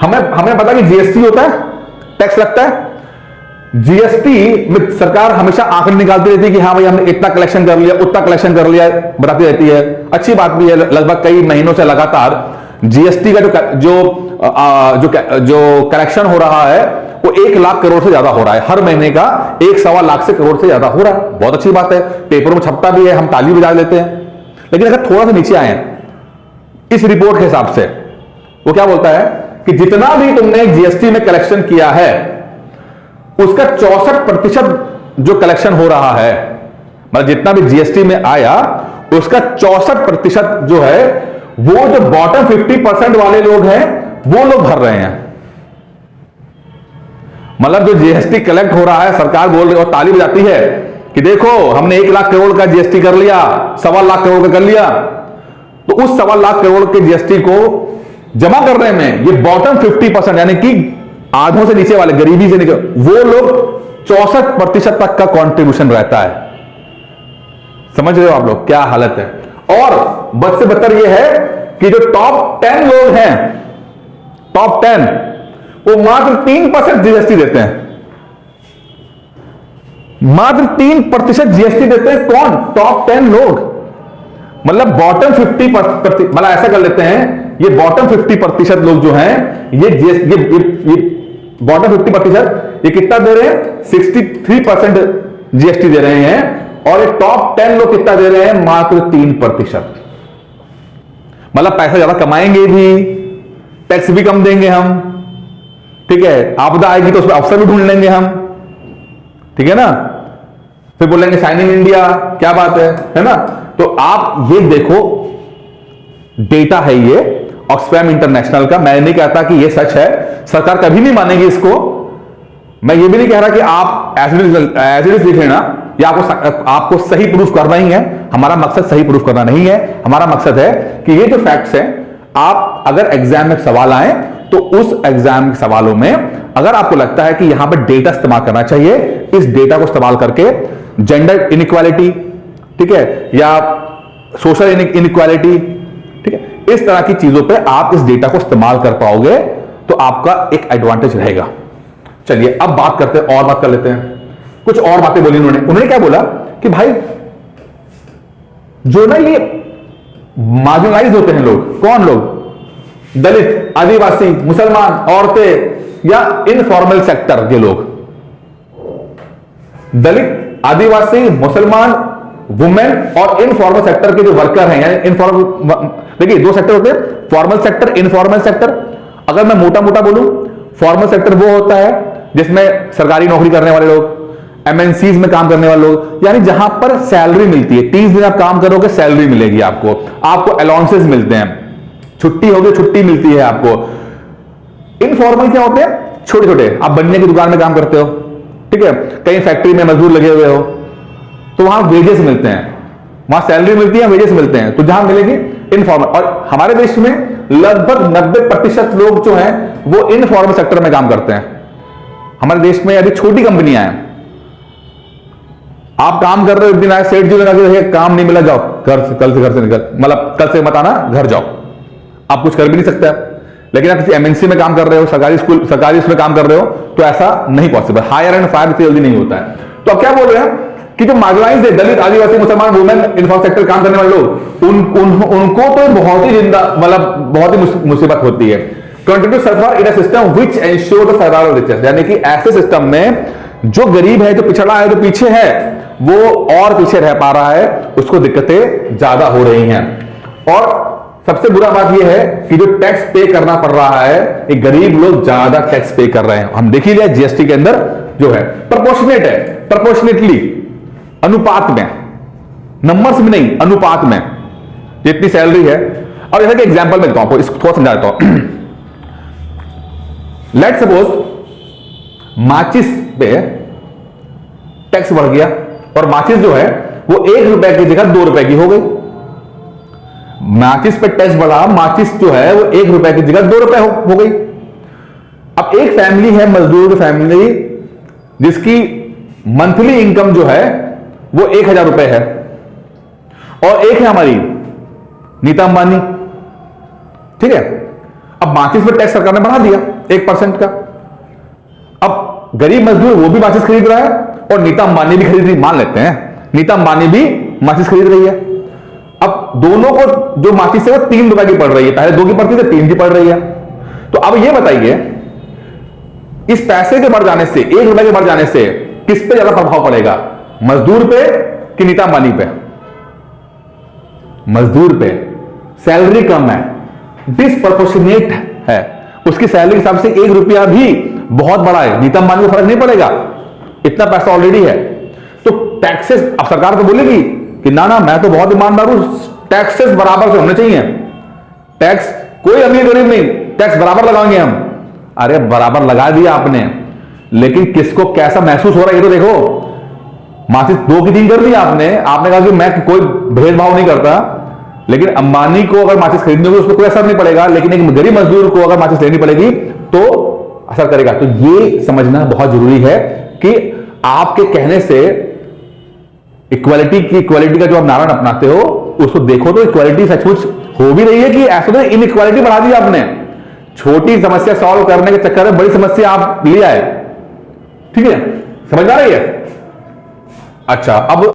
हमें हमें पता कि जीएसटी होता है, टैक्स लगता है। जीएसटी में सरकार हमेशा आंकड़े निकालती रहती है कि हाँ भाई हमने इतना कलेक्शन कर लिया, उतना कलेक्शन कर लिया, बताती रहती है। अच्छी बात भी है, लगभग कई महीनों से लगातार जीएसटी का जो कलेक्शन हो रहा है वो 1 लाख करोड़ से ज्यादा हो रहा है। हर महीने का 1-1.25 लाख से करोड़ से ज्यादा हो रहा है। बहुत अच्छी बात है, पेपरों में छपता भी है, हम ताली बजा लेते हैं। लेकिन अगर थोड़ा सा नीचे आए इस रिपोर्ट के हिसाब से, वो क्या बोलता है कि जितना भी तुमने जीएसटी में कलेक्शन किया है उसका 64% जो कलेक्शन हो रहा है, मतलब जितना भी जीएसटी में आया उसका 64% जो है वो जो बॉटम 50% वाले लोग हैं वो लोग भर रहे हैं। मतलब जो जीएसटी कलेक्ट हो रहा है, सरकार बोल रही है और ताली बजाती है कि देखो हमने 1 लाख करोड़ का जीएसटी कर लिया, 1.25 लाख करोड़ का कर लिया, तो उस 1.25 लाख करोड़ के जीएसटी को जमा करने में ये बॉटम 50% यानी कि आधों से नीचे वाले, गरीबी से नीचे, वो लोग 64% तक का कंट्रीब्यूशन रहता है। समझ रहे हो आप लोग क्या हालत है? और बद से बदतर ये है कि जो टॉप 10 लोग हैं, टॉप 10, वो मात्र 3% जीएसटी देते हैं। मात्र 3% जीएसटी देते हैं। कौन? टॉप 10 लोग। मतलब बॉटम 50%, मतलब ऐसा कर लेते हैं, ये बॉटम 50% लोग जो हैं, ये बॉटम 50% ये कितना दे रहे हैं? 63% जीएसटी दे रहे हैं। और ये टॉप 10 लोग कितना दे रहे हैं? मात्र 3%। मतलब पैसा ज्यादा कमाएंगे भी, टैक्स भी कम देंगे हम, ठीक है। आपदा आएगी तो उसमें अवसर भी ढूंढ लेंगे हम, ठीक है ना। फिर बोलेंगे शाइनिंग इंडिया, क्या बात है ना। तो आप ये देखो, डेटा है ये ऑक्सफैम इंटरनेशनल का। मैं नहीं कहता कि ये सच है, सरकार कभी नहीं मानेगी इसको। मैं ये भी नहीं कह रहा कि आप एज इट इज लिख लेना, या आपको सही प्रूफ करना ही है। हमारा मकसद सही प्रूफ करना नहीं है। हमारा मकसद है कि ये जो फैक्ट्स हैं, आप अगर एग्जाम में सवाल आए तो उस एग्जाम के सवालों में अगर आपको लगता है कि यहां पर डेटा इस्तेमाल करना चाहिए, इस डेटा को इस्तेमाल करके जेंडर इनइक्वालिटी, ठीक है, या सोशल इनइक्वालिटी, ठीक है, इस तरह की चीजों पे आप इस डेटा को इस्तेमाल कर पाओगे तो आपका एक एडवांटेज रहेगा। चलिए अब बात करते हैं, और बात कर लेते हैं। कुछ और बातें बोली उन्होंने क्या बोला कि भाई जो ना ये मार्जिनलाइज होते हैं लोग, कौन लोग? दलित, आदिवासी, मुसलमान, औरतें या इनफॉर्मल सेक्टर के लोग। दलित, आदिवासी, मुसलमान, वुमेन और इनफॉर्मल सेक्टर के जो वर्कर हैं, यानी इनफॉर्मल, देखिए 2 सेक्टर होते हैं, फॉर्मल सेक्टर, इनफॉर्मल सेक्टर। अगर मैं मोटा मोटा बोलूं, फॉर्मल सेक्टर वो होता है जिसमें सरकारी नौकरी करने वाले लोग, एमएनसीज में काम करने वाले लोग, यानी जहां पर सैलरी मिलती है। 30 दिन आप काम करोगे, सैलरी मिलेगी आपको, आपको अलाउंसेस मिलते हैं, छुट्टी होगी, छुट्टी मिलती है आपको। इनफॉर्मल क्या होते हैं? छोटे छोटे, आप बनने की दुकान में काम करते हो, ठीक है, कहीं फैक्ट्री में मजदूर लगे हुए हो, तो वहां वेजेस मिलते हैं, वहां सैलरी मिलती है, वेजेस मिलते हैं, तो जहां मिलेगी इनफॉर्मल। और हमारे देश में लगभग 90% लोग जो हैं वो इनफॉर्मल सेक्टर में काम करते हैं। हमारे देश में अभी छोटी कंपनियां हैं, आप काम कर रहे हो, एक दिन आए सेठ जी लगा, काम नहीं मिला, जाओ घर से, कल से घर से निकल, मतलब कल से मत आना, घर जाओ। आप कुछ कर भी नहीं सकते। लेकिन आप किसी एमएनसी में काम कर रहे हो, सरकारी स्कूल, सरकारी उसमें काम कर रहे हो, तो ऐसा नहीं पॉसिबल। हायर एंड फायर इतनी जल्दी नहीं होता है। तो अब क्या बोल रहे हैं कि जो मार्जिनलाइज्ड है, दलित, आदिवासी, मुसलमान, वुमेन, इनफॉर्मल सेक्टर काम करने वाले लोग, उनको तो बहुत ही जिंदा, मतलब बहुत ही मुसीबत होती है। Continue survive in a system which ensure the survival of richest, यानी कि ऐसे सिस्टम में जो गरीब है, जो पिछड़ा है, जो पीछे है, वो और पीछे रह पा रहा है, उसको दिक्कतें ज्यादा हो रही हैं। और सबसे बुरा बात यह है कि जो टैक्स पे करना पड़ रहा है, ये गरीब लोग ज्यादा टैक्स पे कर रहे हैं। हम देख ही लिया जीएसटी के अंदर जो है प्रोपोर्शनेट है, प्रोपोर्शनेटली, अनुपात में, नंबर्स में नहीं, अनुपात में जितनी सैलरी है। और जैसा कि एग्जांपल में देता हूं आपको, इसको थोड़ा समझा देता हूं। लेट सपोज माचिस पे टैक्स बढ़ गया और माचिस जो है वो 1 रुपए की जगह 2 रुपए की हो गई। माचिस पे टैक्स बढ़ा, माचिस जो है वो 1 रुपए की जगह 2 रुपए हो गई। अब एक फैमिली है, मजदूर फैमिली, जिसकी मंथली इनकम जो है वो 1000 रुपए है, और एक है हमारी नीता अंबानी, ठीक है। अब माचिस पर टैक्स सरकार ने बढ़ा दिया 1% का। अब गरीब मजदूर वो भी माचिस खरीद रहा है और नीता अंबानी भी खरीद रही, मान लेते हैं नीता अंबानी भी माचिस खरीद रही है। अब दोनों को जो माचिस है वो 3 रुपए की पड़ रही है, पहले 2 की पड़ती थी 3 की पड़ रही है। तो अब ये बताइए इस पैसे के बढ़ जाने से, 1 रुपए के बढ़ जाने से किस पे ज्यादा प्रभाव पड़ेगा, मजदूर पे कि नीता अंबानी पे? मजदूर पे। सैलरी कम है, डिसप्रपोर्शनेट है, उसकी सैलरी के हिसाब से 1 रुपया भी बहुत बड़ा है, नीता अंबानी को फर्क नहीं पड़ेगा, इतना पैसा ऑलरेडी है। तो टैक्सेस, अब सरकार तो बोलेगी कि ना ना मैं तो बहुत ईमानदार हूं, टैक्सेस बराबर से होने चाहिए, टैक्स कोई अमीर गरीब नहीं, टैक्स बराबर लगाएंगे हम। अरे बराबर लगा दिया आपने, लेकिन किसको कैसा महसूस हो रहा है ये तो देखो। माचिस 2 की 3 कर दिया आपने कहा कि मैं कोई भेदभाव नहीं करता, लेकिन अंबानी को अगर माचिस खरीदनी होगी उस पर कोई असर नहीं पड़ेगा, लेकिन एक गरीब मजदूर को अगर माचिस लेनी पड़ेगी तो असर करेगा। तो ये समझना बहुत जरूरी है कि आपके कहने से इक्वालिटी का जो आप नारा अपनाते हो उसको देखो तो इक्वालिटी सचमुच हो भी रही है कि ऐसा तो इनइक्वालिटी बढ़ा दी आपने। छोटी समस्या सॉल्व करने के चक्कर में बड़ी समस्या आप ले आए। ठीक है, समझ आ रही है? अच्छा, अब